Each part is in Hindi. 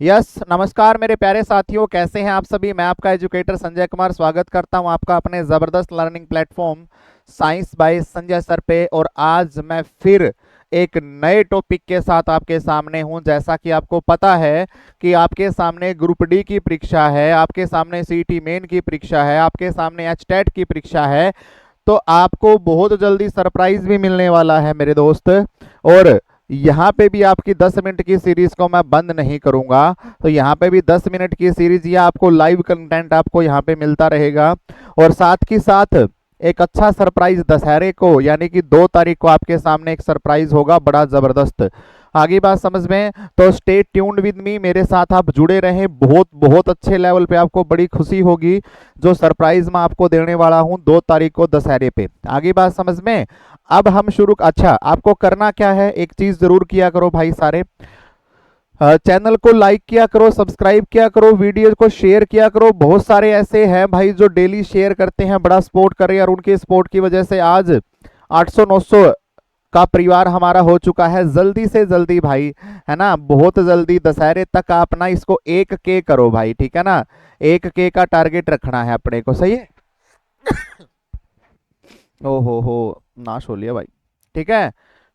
यस, नमस्कार मेरे प्यारे साथियों, कैसे हैं आप सभी। मैं आपका एजुकेटर संजय कुमार स्वागत करता हूं आपका अपने ज़बरदस्त learning platform science by Sanjay sir पे। और आज मैं फिर एक नए टॉपिक के साथ आपके सामने हूं। जैसा कि आपको पता है कि आपके सामने ग्रुप डी की परीक्षा है, आपके सामने सीईटी मेन की परीक्षा है, आपके सामने एचटेट की परीक्षा है। तो आपको बहुत जल्दी सरप्राइज भी मिलने वाला है मेरे दोस्त। और यहाँ पे भी आपकी 10 मिनट की सीरीज को मैं बंद नहीं करूंगा। तो यहाँ पे भी 10 मिनट की सीरीज या आपको लाइव कंटेंट आपको यहाँ पे मिलता रहेगा। और साथ ही साथ एक अच्छा सरप्राइज दशहरे को यानी कि 2 तारीख को आपके सामने एक सरप्राइज होगा, बड़ा जबरदस्त। आगे बात समझ में, तो स्टे ट्यून्ड विद मी, मेरे साथ आप जुड़े रहें। बहुत बहुत अच्छे लेवल पे आपको बड़ी खुशी होगी जो सरप्राइज मैं आपको देने वाला हूं 2 तारीख को दशहरे पे। आगे बात समझ में। अब हम शुरू। अच्छा, आपको करना क्या है, एक चीज जरूर किया करो भाई सारे। चैनल को लाइक किया करो, सब्सक्राइब किया करो, वीडियो को शेयर किया करो। बहुत सारे ऐसे हैं भाई जो डेली शेयर करते हैं, बड़ा सपोर्ट कर रहे हैं, और उनके सपोर्ट की वजह से आज 800-900 का परिवार हमारा हो चुका है। जल्दी से जल्दी भाई, है ना, बहुत जल्दी दशहरे तक आप ना इसको 1K करो भाई, ठीक है ना। 1K का टारगेट रखना है अपने को, सही है। हो नाश हो लिया भाई, ठीक है।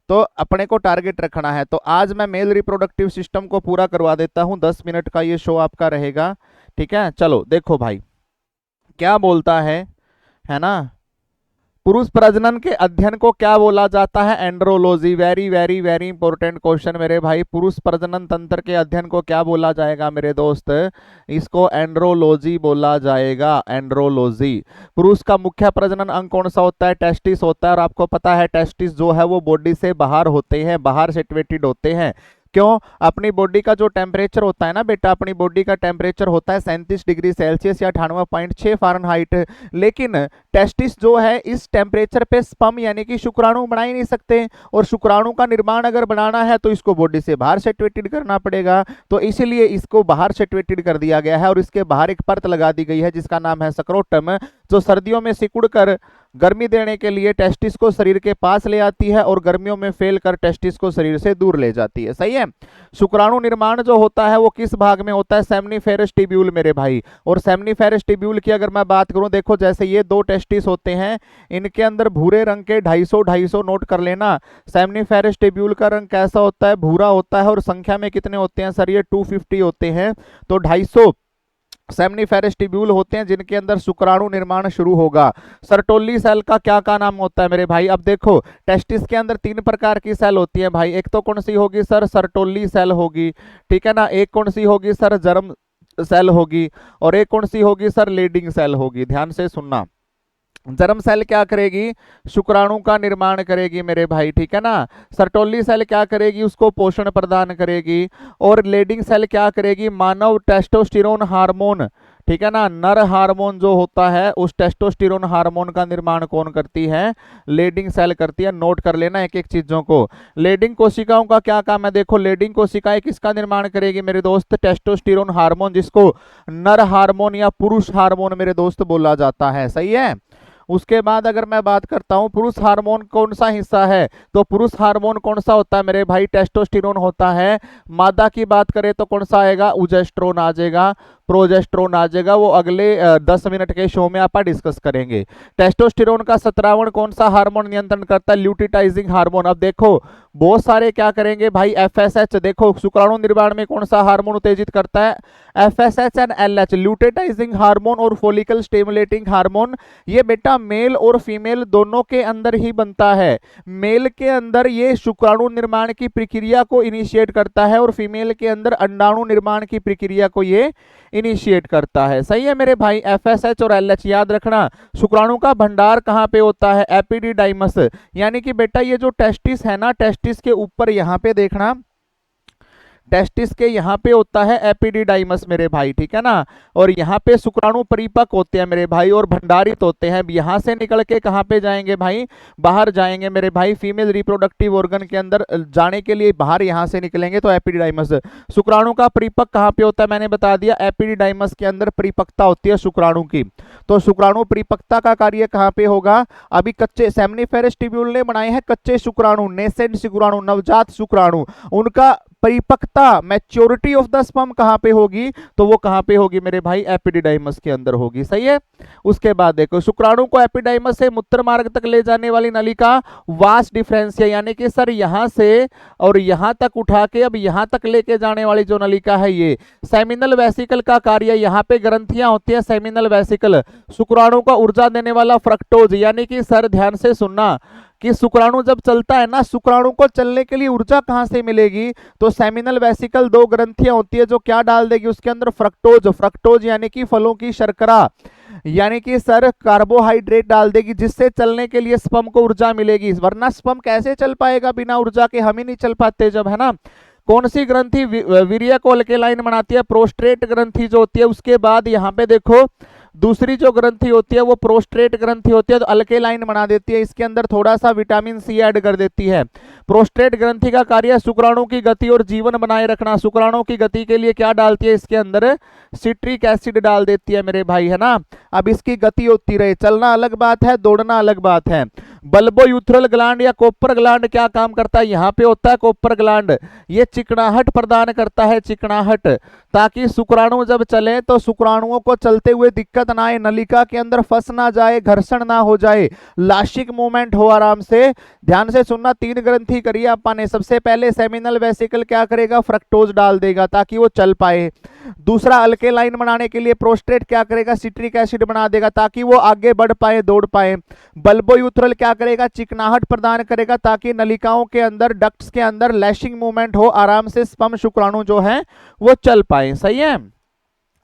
तो अपने को टारगेट रखना है। तो आज मैं मेल रिप्रोडक्टिव सिस्टम को पूरा करवा देता हूं, 10 मिनट का ये शो आपका रहेगा, ठीक है। चलो देखो भाई, क्या बोलता है ना। पुरुष प्रजनन के अध्ययन को क्या बोला जाता है? Andrology. Very very very important question मेरे भाई। पुरुष प्रजनन तंत्र के अध्ययन को क्या बोला जाएगा मेरे दोस्त? इसको एंड्रोलॉजी बोला जाएगा, एंड्रोलॉजी। पुरुष का मुख्य प्रजनन अंग कौन सा होता है? टेस्टिस होता है। और आपको पता है टेस्टिस जो है वो बॉडी से बाहर होते हैं, बाहर सिचुएटेड होते हैं। क्यों? अपनी बॉडी का जो टेम्परेचर होता है ना बेटा, अपनी बॉडी का टेम्परेचर होता है 37 डिग्री सेल्सियस या 98.6 फ़ारेनहाइट। लेकिन टेस्टिस जो है इस टेम्परेचर पे स्पर्म यानी कि शुक्राणु बना ही नहीं सकते। और शुक्राणु का निर्माण अगर बनाना है तो इसको बॉडी से बाहर सिचुएटेड करना पड़ेगा। तो इसलिए इसको बाहर सिचुएटेड कर दिया गया है और इसके बाहर एक परत लगा दी गई है जिसका नाम है स्क्रोटम, जो सर्दियों में सिकुड़ कर गर्मी देने के लिए टेस्टिस को शरीर के पास ले आती है और गर्मियों में फेल कर टेस्टिस को शरीर से दूर ले जाती है, सही है। शुक्राणु निर्माण जो होता है वो किस भाग में होता है? सेमनीफेरस ट्यूब्यूल मेरे भाई। और सेमनीफेरस ट्यूब्यूल की अगर मैं बात करूं, देखो जैसे ये 2 टेस्टिस होते हैं, इनके अंदर भूरे रंग के 250 नोट कर लेना। सेमनीफेरस ट्यूब्यूल का रंग कैसा होता है? भूरा होता है। और संख्या में कितने होते हैं सर? ये 250 होते हैं। तो 250 सेमनीफेरस ट्यूब्यूल होते हैं जिनके अंदर शुक्राणु निर्माण शुरू होगा। सर्टोल्ली सेल का क्या नाम होता है मेरे भाई? अब देखो, टेस्टिस के अंदर 3 प्रकार की सेल होती है भाई। एक तो कौन सी होगी सर? सर्टोल्ली सेल होगी, ठीक है ना। एक कौन सी होगी सर? जर्म सेल होगी। और एक कौन सी होगी सर? लीडिंग सेल होगी। ध्यान से सुनना। जर्म सेल क्या करेगी? शुक्राणु का निर्माण करेगी मेरे भाई, ठीक है ना। सर्टोल्ली सेल क्या करेगी? उसको पोषण प्रदान करेगी। और लेडिंग सेल क्या करेगी? मानव टेस्टोस्टेरोन हार्मोन, ठीक है ना, नर हार्मोन जो होता है उस टेस्टोस्टेरोन हार्मोन का निर्माण कौन करती है? लेडिंग सेल करती है। नोट कर लेना एक एक चीजों को। लेडिंग कोशिकाओं का क्या काम है? देखो, लेडिंग कोशिकाएं किसका निर्माण करेगी मेरे दोस्त? टेस्टोस्टेरोन हार्मोन, जिसको नर हार्मोन या पुरुष हार्मोन मेरे दोस्त बोला जाता है, सही है। उसके बाद अगर मैं बात करता हूं पुरुष हार्मोन कौन सा हिस्सा है, तो पुरुष हार्मोन कौन सा होता है मेरे भाई? टेस्टोस्टेरोन होता है। मादा की बात करें तो कौन सा आएगा? उजेस्ट्रोन आ जाएगा, प्रोजेस्ट्रोन आ जाएगा। वो अगले 10 मिनट के शो में आप डिस्कस करेंगे। टेस्टोस्टेरोन का सतरावण कौन सा हार्मोन नियंत्रण करता है? ल्यूटिटाइजिंग हार्मोन। अब देखो बहुत सारे क्या करेंगे भाई? एफएसएच। देखो शुक्राणु निर्माण में कौन सा हार्मोन उत्तेजित करता है? एफएसएच एंड एलएच, ल्यूटिटाइजिंग हार्मोन और फॉलिकल स्टिमुलेटिंग हार्मोन। ये बेटा मेल और फीमेल दोनों के अंदर ही बनता है। मेल के अंदर ये शुक्राणु निर्माण की प्रक्रिया को इनिशिएट करता है और फीमेल के अंदर अंडाणु निर्माण की प्रक्रिया को ये इनिशिएट करता है, सही है मेरे भाई। एफएसएच और एलएच याद रखना। शुक्राणु का भंडार कहां पे होता है? एपिडिडाइमस, यानी कि बेटा ये जो टेस्टिस है ना, टेस्टिस के ऊपर यहां पे देखना, टेस्टिस के यहाँ पे होता है एपिडिडाइमस मेरे भाई, ठीक है ना। और यहाँ पे शुक्राणु परिपक्व होते हैं मेरे भाई और भंडारित होते हैं। यहाँ से निकल के कहाँ पे जाएंगे भाई? बाहर जाएंगे मेरे भाई। फीमेल रिप्रोडक्टिव ऑर्गन के अंदर जाने के लिए बाहर यहाँ से निकलेंगे तो एपिडिडाइमस। शुक्राणु का परिपक्व कहाँ पे होता है? मैंने बता दिया, एपिडिडाइमस के अंदर परिपक्वता होती है शुक्राणु की। तो शुक्राणु परिपक्वता का कार्य कहाँ पे होगा? अभी कच्चे सेमनीफेरस ट्यूब्यूल ने बनाए हैं कच्चे शुक्राणु, नेसेंट शुक्राणु, नवजात शुक्राणु, उनका परिपक्वता पूर्णता मैच्योरिटी ऑफ द स्पर्म कहां पे होगी, तो वो कहां पे होगी मेरे भाई, एपिडिडाइमस के अंदर होगी। सही है। उसके बाद देखो शुक्राणु को एपिडाइमस से मूत्र मार्ग तक ले जाने वाली नलिका वास डिफरेंशिया, यानी कि सर यहां से और यहां तक उठा के अब यहां तक लेके जाने वाली जो नलिका है ये सेमिनल वेसिकल का कार्य, यहां पे ग्रंथियां होती है सेमिनल वेसिकल, शुक्राणु को ऊर्जा देने वाला फ्रक्टोज, यानी कि सर ध्यान से सुनना कि शुक्राणु जब चलता है ना, शुक्राणु को चलने के लिए ऊर्जा कहां से मिलेगी, तो सेमिनल वेसिकल दो ग्रंथियां होती है जो क्या डाल देगी उसके अंदर, फ्रक्टोज, फ्रक्टोज यानी कि फलों की शर्करा, यानी कि सर कार्बोहाइड्रेट डाल देगी, जिससे चलने के लिए स्पर्म को ऊर्जा मिलेगी। वरना स्पर्म कैसे चल पाएगा बिना ऊर्जा के, हम ही नहीं चल पाते जब, है ना। कौन सी ग्रंथि वीर्य को अल्केलाइन बनाती है, प्रोस्ट्रेट ग्रंथि जो होती है। उसके बाद यहाँ पे देखो दूसरी जो ग्रंथि होती है वो प्रोस्ट्रेट ग्रंथि होती है, तो अल्केलाइन बना देती है, इसके अंदर थोड़ा सा विटामिन सी ऐड कर देती है। प्रोस्ट्रेट ग्रंथि का कार्य शुक्राणु की गति और जीवन बनाए रखना। शुक्राणु की गति के लिए क्या डालती है, इसके अंदर सिट्रिक एसिड डाल देती है मेरे भाई, है ना। अब इसकी गति होती रहे, चलना अलग बात है, दौड़ना अलग बात है। बल्बोयूथ्रल ग्लैंड या कोपर ग्लैंड क्या काम करता है, यहाँ पे होता है कोपर ग्लैंड, ये चिकनाहट प्रदान करता है, चिकनाहट, ताकि शुक्राणु जब चले तो शुक्राणुओं को चलते हुए दिक्कत ना आए, नलिका के अंदर फंस ना जाए, घर्षण ना हो जाए, लाशिक मूवमेंट हो आराम से। ध्यान से सुनना, तीन ग्रंथि करिए आपा ने। सबसे पहले सेमिनल वेसिकल क्या करेगा, फ्रक्टोज डाल देगा ताकि वो चल पाए। दूसरा अल्केलाइन बनाने के लिए प्रोस्ट्रेट क्या करेगा, सिट्रिक एसिड बना देगा ताकि वो आगे बढ़ पाए, दौड़ पाए। बल्बोयूथ्रल क्या करेगा, चिकनाहट प्रदान करेगा ताकि नलिकाओं के अंदर, डक्ट्स के अंदर लैशिंग मूवमेंट हो, आराम से स्पर्म शुक्राणु जो है वो चल पाए। सही है।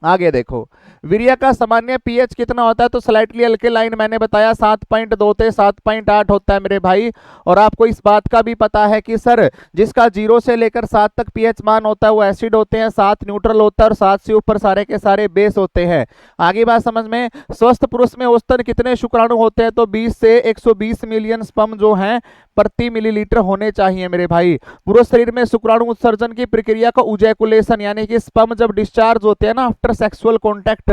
आगे देखो वीर्य का सामान्य पीएच कितना होता है, तो स्लाइटली अल्केलाइन मैंने बताया 7.2 से 7.8 होता है मेरे भाई। और आपको इस बात का भी पता है कि सर जिसका 0 से लेकर 7 तक पीएच मान होता है वो एसिड होते हैं, 7 न्यूट्रल होता है और 7 से ऊपर सारे के सारे बेस होते हैं। आगे बात समझ में। स्वस्थ पुरुष में औसतन कितने शुक्राणु होते हैं, तो 20 से 120 मिलियन स्पर्म जो हैं प्रति मिलीलीटर होने चाहिए मेरे भाई। पुरुष शरीर में शुक्राणु उत्सर्जन की प्रक्रिया को उजैकुलेशन, यानी कि स्पर्म जब डिस्चार्ज होते हैं ना after sexual contact,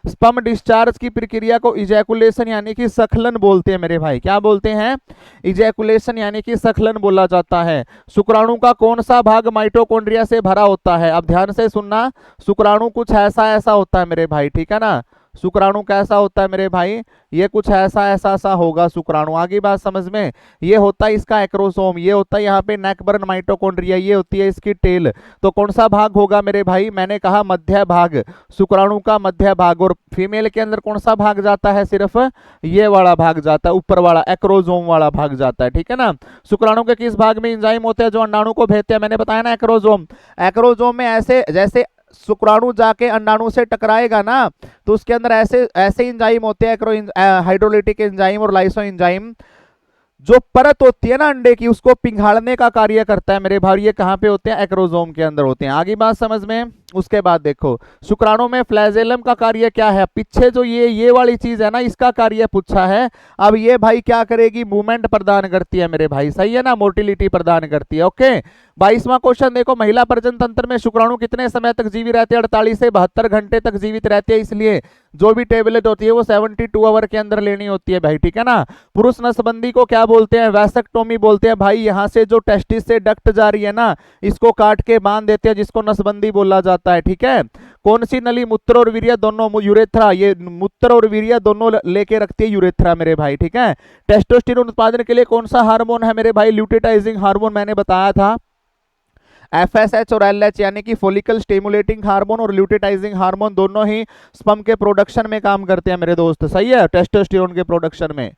sperm discharge की प्रक्रिया को इजैकुलेशन यानी कि सखलन बोलते हैं मेरे भाई। क्या बोलते हैं, इजैकुलेशन यानी कि सखलन बोला जाता है। शुक्राणु का कौन सा भाग माइटोकॉन्ड्रिया से भरा होता है, अब ध्यान से सुनना, शुक्राणु कुछ ऐसा ऐसा होता है मेरे भाई, ठीक है ना। शुक्राणु कैसा होता है मेरे भाई, ये कुछ ऐसा ऐसा सा होगा शुक्राणु। आगे बात समझ में। ये होता है इसका एक्रोसोम, ये होता है यहाँ पे नेकबर्न माइटोकॉन्ड्रिया, ये होती है इसकी टेल। तो कौन सा भाग होगा मेरे भाई, मैंने कहा मध्य भाग, शुक्राणु का मध्य भाग। और फीमेल के अंदर कौन सा भाग जाता है, सिर्फ ये वाला भाग जाता है, ऊपर वाला एक्रोसोम वाला भाग जाता है, ठीक है ना। शुक्राणु के किस भाग में एंजाइम होते हैं जो अंडाणु को भेजते हैं, मैंने बताया ना एक्रोसोम। एक्रोसोम में ऐसे जैसे शुक्राणु जाके अंडाणु से टकराएगा ना, तो उसके अंदर ऐसे ऐसे एंजाइम होते हैं, हाइड्रोलिटिक एंजाइम और लाइसो एंजाइम, जो परत होती है ना अंडे की, उसको पिघाड़ने का कार्य करता है मेरे भाई। ये कहाँ पे होते हैं, एक्रोसोम के अंदर होते हैं। आगे बात समझ में। उसके बाद देखो शुक्राणु में फ्लैजेलम का कार्य क्या है, पीछे जो ये वाली चीज है ना, इसका कार्य पूछा है। अब ये भाई क्या करेगी, मूवमेंट प्रदान करती है मेरे भाई, सही है ना, मोटिलिटी प्रदान करती है। ओके 22वां क्वेश्चन देखो, महिला प्रजनन तंत्र में शुक्राणु कितने समय तक जीवित रहते हैं, 48 से 72 घंटे तक जीवित रहते हैं। इसलिए जो भी टेबलेट होती है वो 72 आवर के अंदर लेनी होती है भाई, ठीक है ना। पुरुष नसबंदी को क्या बोलते हैं, वैसेक्टोमी बोलते हैं भाई। यहाँ से जो टेस्टिस से डक्ट जा रही है ना, इसको काट के बांध देते हैं, जिसको नसबंदी बोला जाता है, ठीक है। कौन सी नली मूत्र और वीर्य दोनों, यूरेथ्रा, ये मूत्र और वीर्य दोनों लेके रखती है यूरेथ्रा मेरे भाई, ठीक है। टेस्टोस्टेरोन उत्पादन के लिए कौन सा हार्मोन है मेरे भाई, ल्यूटेटाइजिंग हार्मोन, मैंने बताया था FSH और LH, यानी कि फॉलिकल स्टिमुलेटिंग हार्मोन और ल्यूटेटाइजिंग हार्मोन दोनों ही स्पर्म के प्रोडक्शन में काम करते हैं मेरे दोस्त, सही है, टेस्टोस्टेरोन के प्रोडक्शन में।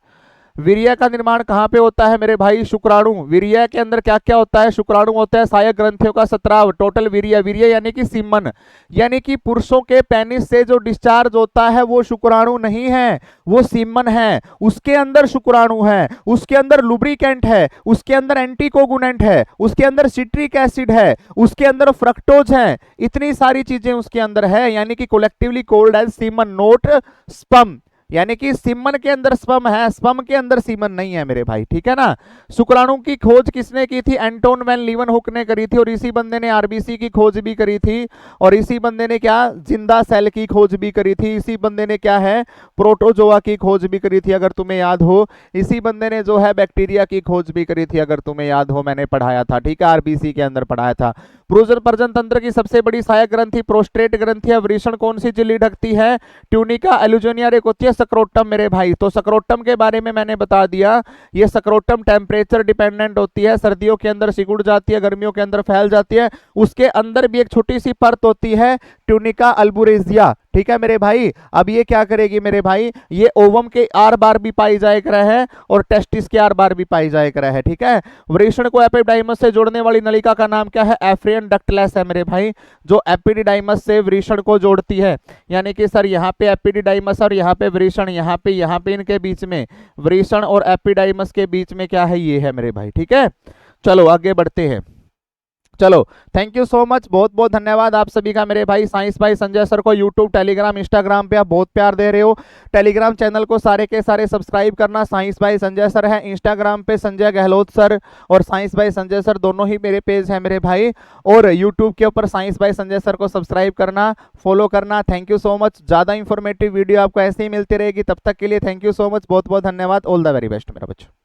वीर्य का निर्माण कहाँ पे होता है मेरे भाई, शुक्राणु। वीर्य के अंदर क्या क्या होता है, शुक्राणु होता है, सहायक ग्रंथियों का स्त्राव, टोटल वीर्य, वीर्य यानी कि सीमन, यानी कि पुरुषों के पेनिस से जो डिस्चार्ज होता है वो शुक्राणु नहीं है, वो सीमन है। उसके अंदर शुक्राणु है, उसके अंदर लुब्रिकेंट है, उसके अंदर एंटीकोगुनेंट है, उसके अंदर सिट्रिक एसिड है, उसके अंदर फ्रक्टोज है, इतनी सारी चीजें उसके अंदर है, यानी कि collectively called as semen, not sperm, यानी कि सीमन के अंदर स्पर्म है, स्पर्म के अंदर सीमन नहीं है मेरे भाई, ठीक है ना। शुक्राणु की खोज किसने की थी, एंटोन वैन लीवनहुक ने करी थी, और इसी बंदे ने आरबीसी की खोज भी करी थी, और इसी बंदे ने क्या, जिंदा सेल की खोज भी करी थी। इसी बंदे ने क्या है, प्रोटोजोआ की खोज भी करी थी, अगर तुम्हें याद हो। इसी बंदे ने जो है बैक्टीरिया की खोज भी करी थी, अगर तुम्हें याद हो, मैंने पढ़ाया था, ठीक है, आरबीसी के अंदर पढ़ाया था। प्रोजन प्रजन तंत्र की सबसे बड़ी सहायक ग्रंथि प्रोस्टेट ग्रंथि है। वृषण कौन सी झिल्ली ढकती है? ट्यूनिका एल्यूजिनिया। एक होती है सक्रोटम मेरे भाई, तो सक्रोटम के बारे में मैंने बता दिया। ये सक्रोटम टेम्परेचर डिपेंडेंट होती है, सर्दियों के अंदर सिकुड़ जाती है, गर्मियों के अंदर फैल जाती है। उसके अंदर भी एक छोटी सी परत होती है ट्यूनिका अल्बुरेजिया, ठीक है मेरे भाई। अब ये क्या करेगी मेरे भाई, ये ओवम के आर बार भी पाई जाए कर है और टेस्टिस के आर बार भी पाई जाए कर है, ठीक है। वृषण को एपिडाइमस से जोड़ने वाली नलिका का नाम क्या है? एफ्रियन डक्टलेस है मेरे भाई, जो एपिडिडाइमस से वृषण को जोड़ती है। यानी कि सर यहाँ पे एपिडिडाइमस और यहाँ पे वृषण, यहाँ पे इनके बीच में, वृषण और एपिडाइमस के बीच में क्या है? ये है मेरे भाई, ठीक है। चलो आगे बढ़ते हैं। चलो थैंक यू सो मच, बहुत बहुत धन्यवाद आप सभी का मेरे भाई। साइंस भाई संजय सर को यूट्यूब, टेलीग्राम, इंस्टाग्राम पे आप बहुत प्यार दे रहे हो। टेलीग्राम चैनल को सारे के सारे सब्सक्राइब करना। साइंस भाई संजय सर है, इंस्टाग्राम पे संजय गहलोत सर और साइंस भाई संजय सर दोनों ही मेरे पेज है मेरे भाई। और यूट्यूब के ऊपर साइंस भाई संजय सर को सब्सक्राइब करना, फॉलो करना। Thank you so much. ज़्यादा इंफॉर्मेटिव वीडियो आपको ऐसे ही मिलती रहेगी। तब तक के लिए थैंक यू सो मच, बहुत बहुत धन्यवाद। ऑल द वेरी बेस्ट मेरा बच्चों।